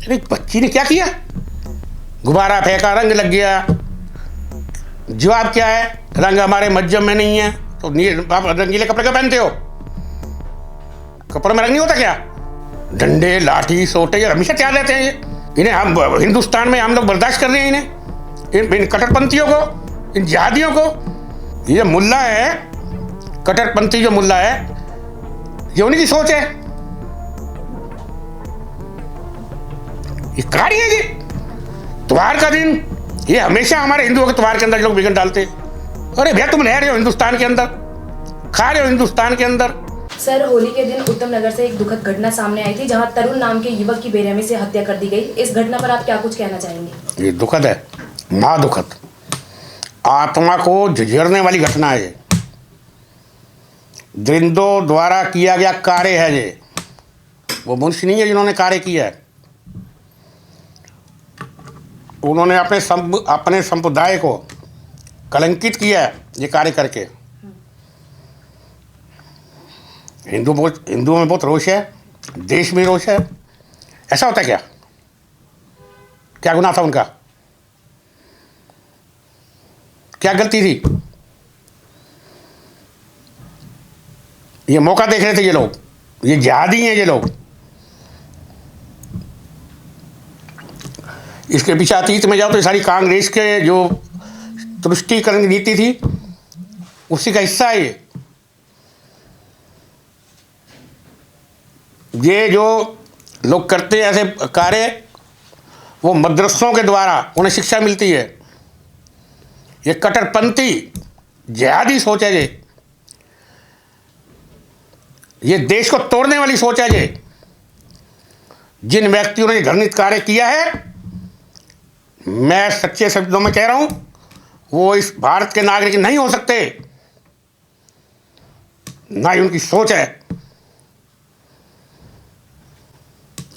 अरे बच्ची ने क्या किया? गुब्बारा फेंका, रंग लग गया। जवाब क्या है? रंग हमारे मज्जब में नहीं है। तो आप रंगीले कपड़े क्यों पहनते हो? कपड़ों में रंग नहीं होता क्या? डंडे, लाठी, सोटे ये हमेशा क्या रहते हैं ये? इन्हें हम हिंदुस्तान में हम लोग बर्दाश्त कर रहे हैं इन्हें, इन कट्टरपंथियों को, इन जिहादियों को। ये मुल्ला है, कट्टरपंथी जो मुल्ला है, ये उन्हीं की सोच है। ये कार्य है जी। त्योहार का दिन ये हमेशा हमारे हिंदुओं के त्योहार के अंदर लोग विघ्न डालते। अरे भैया तुम रह रहे हो हिंदुस्तान के अंदर, खा रहे हो हिंदुस्तान के अंदर। सर, होली के दिन उत्तम नगर से एक दुखद घटना सामने आई थी जहां तरुण नाम के युवक की बेरहमी से हत्या कर दी गई। इस घटना पर आप क्या कुछ कहना चाहेंगे? ये दुखद है, महा दुखद, आत्मा को झिझरने वाली घटना है। ये दरिंदों द्वारा किया गया कार्य है। ये वो मनुष्य नहीं है जिन्होंने कार्य किया है। उन्होंने अपने संप्रदाय को कलंकित किया है ये कार्य करके। हिंदुओं में बहुत रोष है, देश में रोष है। ऐसा होता है क्या? क्या गुनाह था उनका? क्या गलती थी? ये मौका देख रहे थे ये लोग, ये जिहादी हैं ये लोग। इसके पीछे अतीत में जाओ तो सारी कांग्रेस के जो तुष्टीकरण की नीति थी उसी का हिस्सा है ये जो लोग करते हैं ऐसे कार्य, वो मदरसों के द्वारा उन्हें शिक्षा मिलती है। ये कट्टरपंथी जिहादी सोच है ये देश को तोड़ने वाली सोच है ये। जिन व्यक्तियों ने घृणित कार्य किया है, मैं सच्चे शब्दों में कह रहा हूं, वो इस भारत के नागरिक नहीं हो सकते, ना ही उनकी सोच है।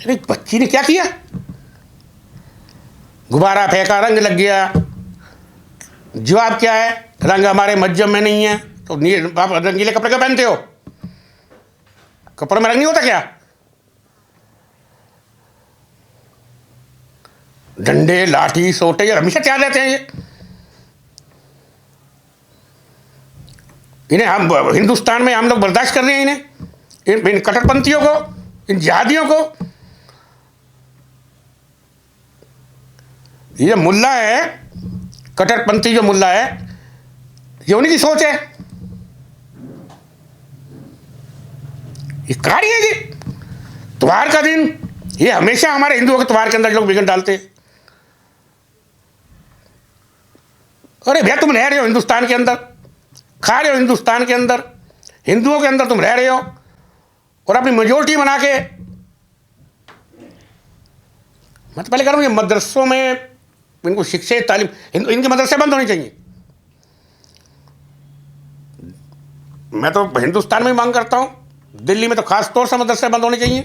अरे बच्ची ने क्या किया? गुब्बारा फेंका, रंग लग गया। जवाब क्या है? रंग हमारे मज्जब में नहीं है। तो आप रंगीले कपड़े क्यों पहनते हो? कपड़ों में रंग नहीं होता क्या? डंडे, लाठी, सोटे ये हमेशा क्या रहते हैं ये? इन्हें हम हिंदुस्तान में हम लोग बर्दाश्त कर रहे हैं इन्हें, इन कट्टरपंथियों को, इन जिहादियों को। ये मुल्ला है, कट्टरपंथी जो मुल्ला है, ये उन्हीं की सोच है। ये कार्य है जी। त्योहार का दिन ये हमेशा हमारे हिंदुओं के त्योहार के अंदर लोग विघ्न डालते। अरे भैया तुम रह रहे हो हिंदुस्तान के अंदर, खा रहे हो हिंदुस्तान के अंदर, हिंदुओं के अंदर तुम रह रहे हो और अपनी मेजोरिटी बना के। मैं तो पहले कह रहा हूँ ये मदरसों में इनको शिक्षा तालीम, इनके मदरसे बंद होने चाहिए। मैं तो हिंदुस्तान में मांग करता हूँ, दिल्ली में तो खास तौर से मदरसे बंद होने चाहिए।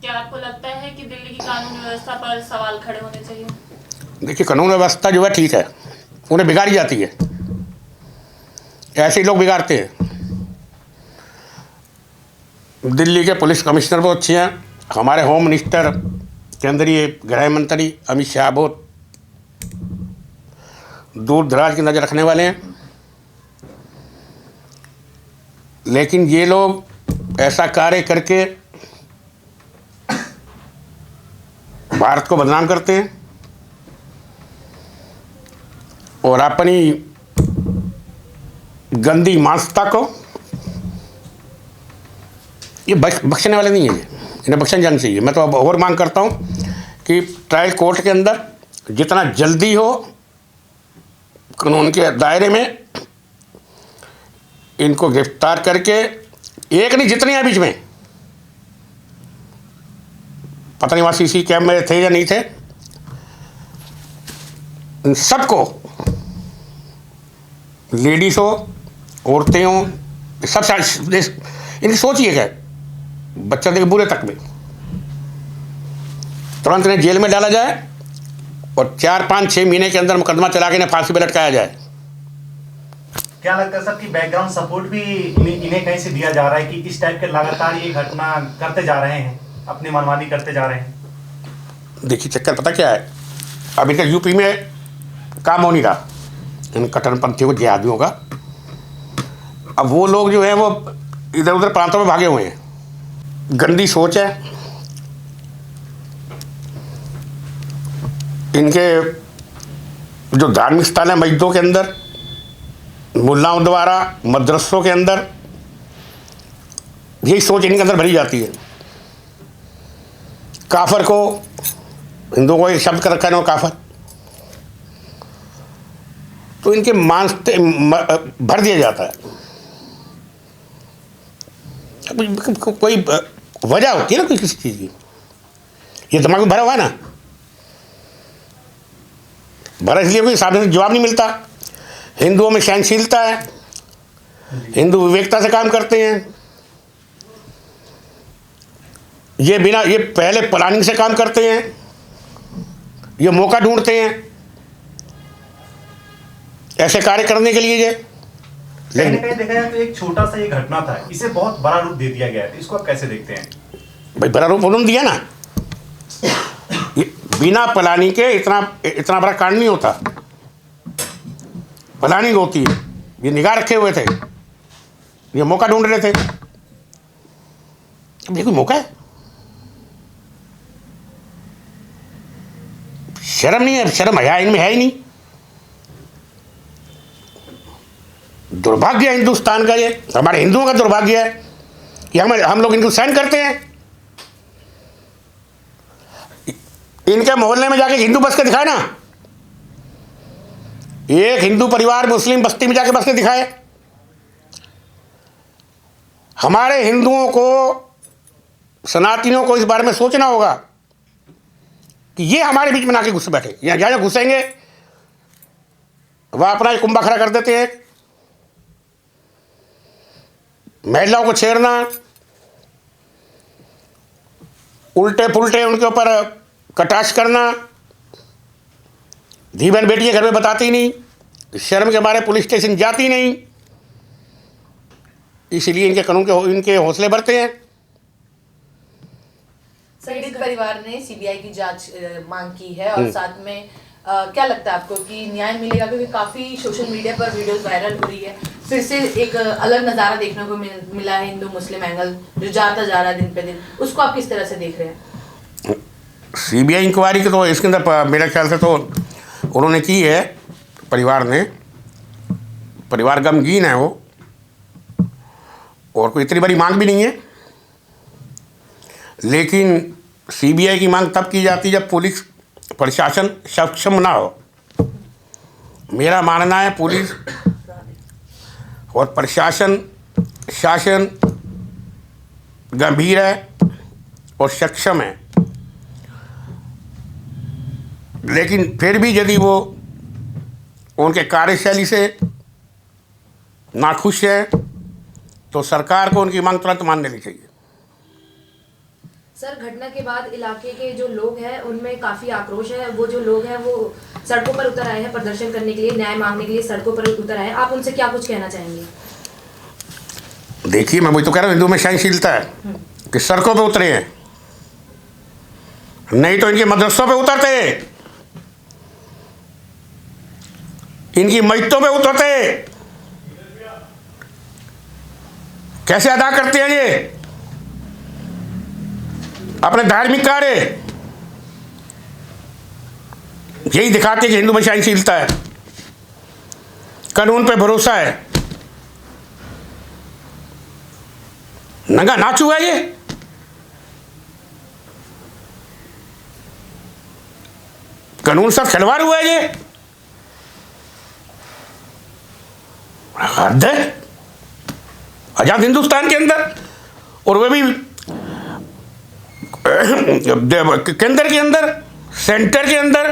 क्या आपको लगता है कि दिल्ली की कानून व्यवस्था पर सवाल खड़े होने चाहिए? देखिए कानून व्यवस्था जो है ठीक है, उन्हें बिगाड़ी जाती है, ऐसे ही लोग बिगाड़ते हैं। दिल्ली के पुलिस कमिश्नर बहुत अच्छे हैं, हमारे होम मिनिस्टर केंद्रीय गृह मंत्री अमित शाह बहुत दूर दराज की नज़र रखने वाले हैं। लेकिन ये लोग ऐसा कार्य करके भारत को बदनाम करते हैं और अपनी गंदी मानसिकता को ये बख्शने वाले नहीं है। इन्हें बख्शना जाना चाहिए। मैं तो अब और मांग करता हूँ कि ट्रायल कोर्ट के अंदर जितना जल्दी हो कानून के दायरे में इनको गिरफ्तार करके, एक नहीं जितने हैं बीच में, पता नहीं वहाँ सीसी कैमरे थे या नहीं थे, इन सबको, लेडीज़ हो, औरतें हो, सब इनकी सोच ये है, बच्चा देखे बुरे तक में तुरंत इन्हें जेल में डाला जाए और 4, 5, 6 महीने के अंदर मुकदमा चला के इन्हें फांसी पर लटकाया जाए। क्या लगता है सर कि बैकग्राउंड सपोर्ट भी इन्हें कहीं से दिया जा रहा है कि इस टाइप के लगातार ये घटना करते जा रहे हैं, अपनी मनमानी करते जा रहे हैं? देखिए चक्कर पता क्या है, अब इनका यूपी में काम हो नहीं रहा इन कट्टरपंथियों को, जिहादियों का। अब वो लोग जो है वो इधर उधर प्रांतों में भागे हुए हैं। गंदी सोच है इनके। जो धार्मिक स्थल है मस्जिदों के अंदर, मुल्लाओं द्वारा मदरसों के अंदर, यही सोच इनके अंदर भरी जाती है। काफर को, हिंदुओं को एक शब्द कर रखा है ना, काफर, तो इनके मानते भर दिया जाता है। कोई वजह होती है ना किसी चीज की, ये दिमाग में भरा हुआ है ना, भरा इसलिए कोई सामने से जवाब नहीं मिलता। हिंदुओं में सहनशीलता है, हिंदू विवेकता से काम करते हैं, ये पहले प्लानिंग से काम करते हैं, ये मौका ढूंढते हैं ऐसे कार्य करने के लिए। कहीं ना कहीं देखा जाए तो एक छोटा सा ये घटना था, इसे बहुत बड़ा रूप दे दिया गया है, इसको आप कैसे देखते हैं? भाई बड़ा रूप उन्होंने दिया ना, ये बिना प्लानिंग के इतना बड़ा कांड नहीं होता। प्लानिंग होती है, ये निगाह रखे हुए थे, ये मौका ढूंढ रहे थे। अब ये कोई मौका है? शर्म नहीं है, शर्म हया इनमें है ही नहीं। दुर्भाग्य है हिंदुस्तान का, ये हमारे हिंदुओं का दुर्भाग्य है कि हम लोग इनको सहन करते हैं। इनके मोहल्ले में जाके हिंदू बस के दिखाए ना, एक हिंदू परिवार मुस्लिम बस्ती में जाके बस के दिखाए। हमारे हिंदुओं को, सनातनियों को इस बारे में सोचना होगा कि ये हमारे बीच में ना के घुस बैठे। यहाँ जहाँ घुसेंगे वह अपना एक कुंभा खड़ा कर देते हैं, महिलाओं को छेड़ना, उल्टे पुल्टे उनके ऊपर कटाक्ष करना। धी बहन बेटी घर में बताती नहीं, शर्म के मारे पुलिस स्टेशन जाती नहीं, इसलिए इनके कानून के इनके हौसले बढ़ते हैं। पीड़ित परिवार ने सीबीआई की जांच मांग की है और साथ में क्या लगता है आपको कि न्याय मिलेगा? क्योंकि काफी सोशल मीडिया पर वीडियोस वायरल हो रही है, फिर से एक अलग नज़ारा देखने को मिला है, हिंदू मुस्लिम एंगल जो जाता जा रहा है दिन पे दिन, उसको आप किस तरह से देख रहे हैं? सीबीआई इंक्वायरी के तो इसके अंदर मेरे ख्याल से तो उन्होंने की है, परिवार ने, परिवार गमगीन है वो, और कोई इतनी बड़ी मांग भी नहीं है। लेकिन सीबीआई की मांग तब की जाती है जब पुलिस प्रशासन सक्षम ना हो। मेरा मानना है पुलिस और प्रशासन, शासन गंभीर है और सक्षम है, लेकिन फिर भी यदि वो उनके कार्यशैली से नाखुश है तो सरकार को उनकी मांग तुरंत मान लेनी चाहिए। सर, घटना के बाद इलाके के जो लोग हैं उनमें काफी आक्रोश है। वो जो लोग हैं वो सड़कों पर उतर आए हैं प्रदर्शन करने के लिए, न्याय मांगने के लिए सड़कों पर उतर आए हैं। आप उनसे क्या कुछ कहना चाहेंगे? देखिए, मैं वही तो कह रहा हूँ, हिंदू में सहनशीलता है कि सड़कों पे उतरे हैं, नहीं तो इनके मदरसों पे उतरते, इनकी मस्जिदों पे उतरते। कैसे अदा करते हैं ये अपने धार्मिक कार्य? यही दिखाते हैं कि हिंदू में सहनशीलता है, कानून पे भरोसा है। नंगा नाच हुआ ये, कानून सब खिलवाड़ हुआ ये, हद है आजाद हिंदुस्तान के अंदर, और वह भी केंद्र के अंदर, सेंटर के अंदर।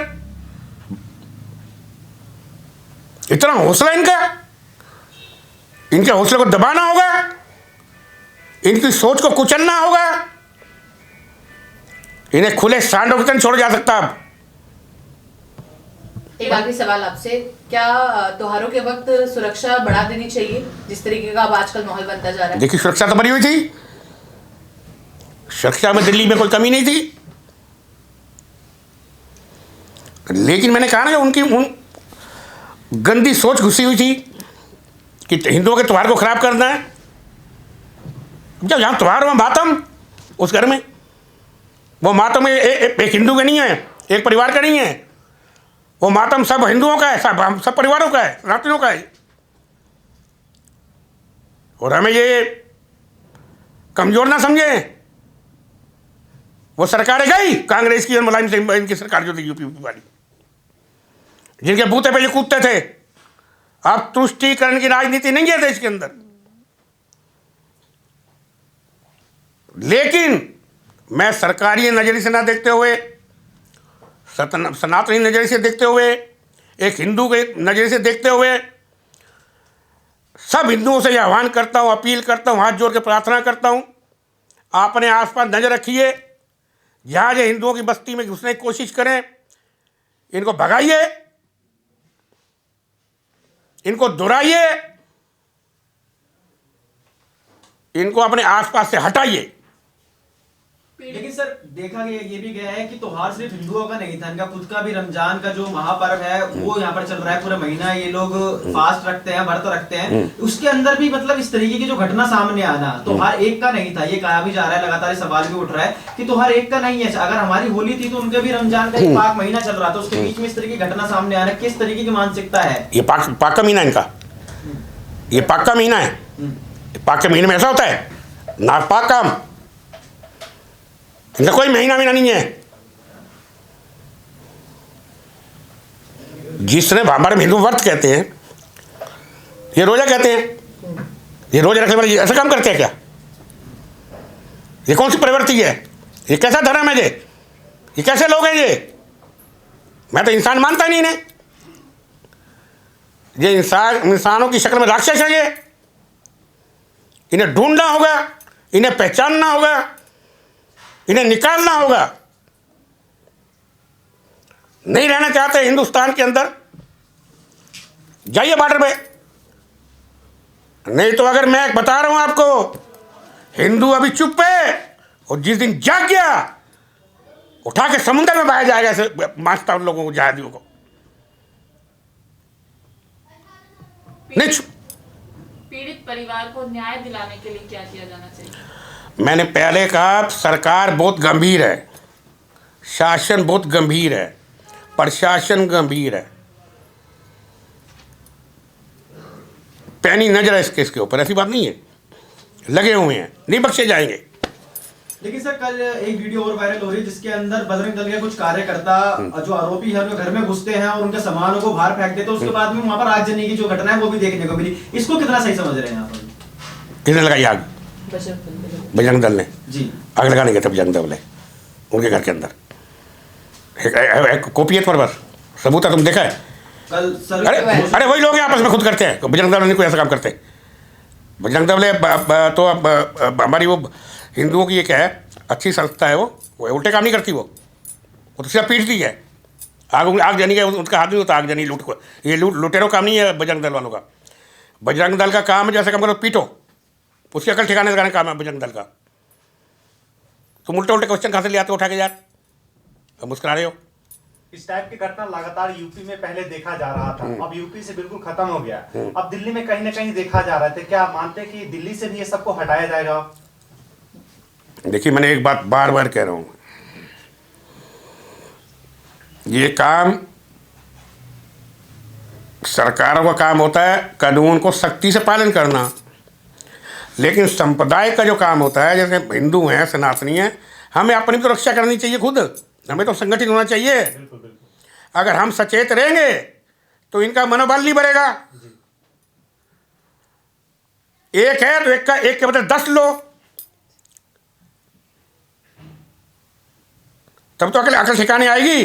इतना हौसला इनका, इनके हौसले को दबाना होगा, इनकी सोच को कुचलना होगा। इन्हें खुले सांडों की तरह छोड़ जा सकता अब। एक आखिरी सवाल आपसे, क्या त्योहारों के वक्त सुरक्षा बढ़ा देनी चाहिए जिस तरीके का अब आजकल माहौल बनता जा रहा है? देखिए, सुरक्षा तो बनी हुई थी, सुरक्षा में दिल्ली में कोई कमी नहीं थी, लेकिन मैंने कहा ना कि उनकी उन गंदी सोच घुसी हुई थी कि हिंदुओं के त्यौहार को खराब करना है। जब यहाँ त्यौहार हुआ मातम, उस घर में वो मातम एक हिंदू का नहीं है, एक परिवार का नहीं है, वो मातम सब हिंदुओं का है, सब परिवारों का है, सनातनियों का है। और हमें ये कमजोर ना समझे। वो सरकारें गई कांग्रेस की और मुलायम सिंह इनकी सरकार जो थी यूपी वाली, जिनके बूते पे ये कूदते थे। अब तुष्टीकरण की राजनीति नहीं है देश के अंदर, लेकिन मैं सरकारी नजरिए से ना देखते हुए, सनातनी नजरिए से देखते हुए, एक हिंदू के नजरिए से देखते हुए सब हिंदुओं से यह आह्वान करता हूं, अपील करता हूं, हाथ जोड़ के प्रार्थना करता हूं, अपने आसपास नजर रखिए। जहाँ जो हिंदुओं की बस्ती में घुसने की कोशिश करें, इनको भगाइए, इनको दुराइए, इनको अपने आसपास से हटाइए। लेकिन सर देखा गया ये भी गया है कि त्योहार सिर्फ हिंदुओं का नहीं था, इनका खुद का भी रमजान का जो महापर्व है वो यहाँ पर चल रहा है। पूरा महीना ये लोग फास्ट रखते हैं, व्रत रखते हैं, उसके अंदर भी मतलब इस तरीके की जो घटना सामने आना, त्योहार एक का नहीं था। ये कहा भी जा रहा है, लगातार सवाल भी उठ रहा है कि त्योहार एक का नहीं है। अगर हमारी होली थी तो उनके भी रमजान का एक पाक महीना चल रहा था, उसके बीच में इस तरह की घटना सामने आना, किस तरीके की मानसिकता है? ये पाक का महीना इनका, ये पाक का महीना है। पाक के महीने में ऐसा होता है ना, पाक काम इनका कोई महीना नहीं है। जिसने हमारे हिंदू व्रत कहते हैं, ये रोजा कहते हैं, ये रोजा रखने वाले ऐसा काम करते हैं क्या? ये कौन सी प्रवृत्ति है? ये कैसा धर्म है? ये कैसे लोग हैं? मैं तो इंसान मानता ही नहीं इन्हें। ये इंसानों की शक्ल में राक्षस है। ये इन्हें ढूंढना होगा, इन्हें पहचानना होगा, इन्हें निकालना होगा। नहीं रहना चाहते हिंदुस्तान के अंदर, जाइए बॉर्डर पे। नहीं तो अगर मैं बता रहा हूं आपको, हिंदू अभी चुप है और जिस दिन जाग गया उठा के समुद्र में बहाया जाएगा। ऐसे मानता उन लोगों को, जहादियों को। नहीं, पीड़ित परिवार को न्याय दिलाने के लिए क्या किया जाना चाहिए? मैंने पहले कहा, सरकार बहुत गंभीर है, शासन बहुत गंभीर है, प्रशासन गंभीर है। पैनी नजर है इस केस के ऊपर, ऐसी बात नहीं है, लगे हुए हैं, नहीं बख्शे जाएंगे। लेकिन सर कल एक वीडियो और वायरल हो रही है जिसके अंदर बजरंग दल के कुछ कार्यकर्ता जो आरोपी है उनके घर में घुसते हैं और उनके सामानों को बाहर फेंक देते हैं। उसके बाद में वहां पर आगजनी की जो घटना है वो भी देखने को मिली। इसको कितना सही समझ रहे हैं यहाँ पर? किसने लगाई आग? बजरंग दल ने जी। आग लगाने गए थे बजरंग दल ने उनके घर के अंदर। एक कॉपी है पर बस, सबूत है, तुम देखा है? कल सर अरे वही लोग आपस में खुद करते हैं, बजरंग दल नहीं कोई ऐसा काम करते। बजरंग दल तो हमारी वो हिंदुओं की एक है, अच्छी संस्था है, वो उल्टे काम नहीं करती। वो तो सिर्फ पीटती है। आग जनी का उनका हाथ नहीं होता, आग जनी लूट को, ये लुटेरों काम नहीं है बजरंग दल वालों का। बजरंग दल का काम है जैसे काम करो पीटो, उसकी अकल ठिकाने लगाने का काम है बजरंग दल का। तुम उल्टे क्वेश्चन कहाँ से ले आते हो उठा के यार, अब मुस्कुरा रहे हो। इस टाइप की घटना लगातार यूपी में पहले देखा जा रहा था, अब यूपी से बिल्कुल खत्म हो गया, अब दिल्ली में कहीं ना कहीं देखा जा रहा था। क्या आप मानते हैं कि दिल्ली से भी ये सबको हटाया जाएगा? देखिए, मैंने एक बात बार बार कह रहा हूं, ये काम सरकारों का काम होता है कानून को सख्ती से पालन करना, लेकिन संप्रदाय का जो काम होता है, जैसे हिंदू हैं, सनातनी हैं, हमें अपनी तो रक्षा करनी चाहिए खुद, हमें तो संगठित होना चाहिए। अगर हम सचेत रहेंगे तो इनका मनोबल नहीं बढ़ेगा। एक है तो एक के बदले 10 लो, तब तो अकल ठिकाने आएगी।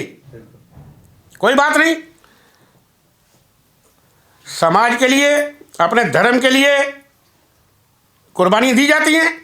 कोई बात नहीं, समाज के लिए, अपने धर्म के लिए कुर्बानी दी जाती हैं।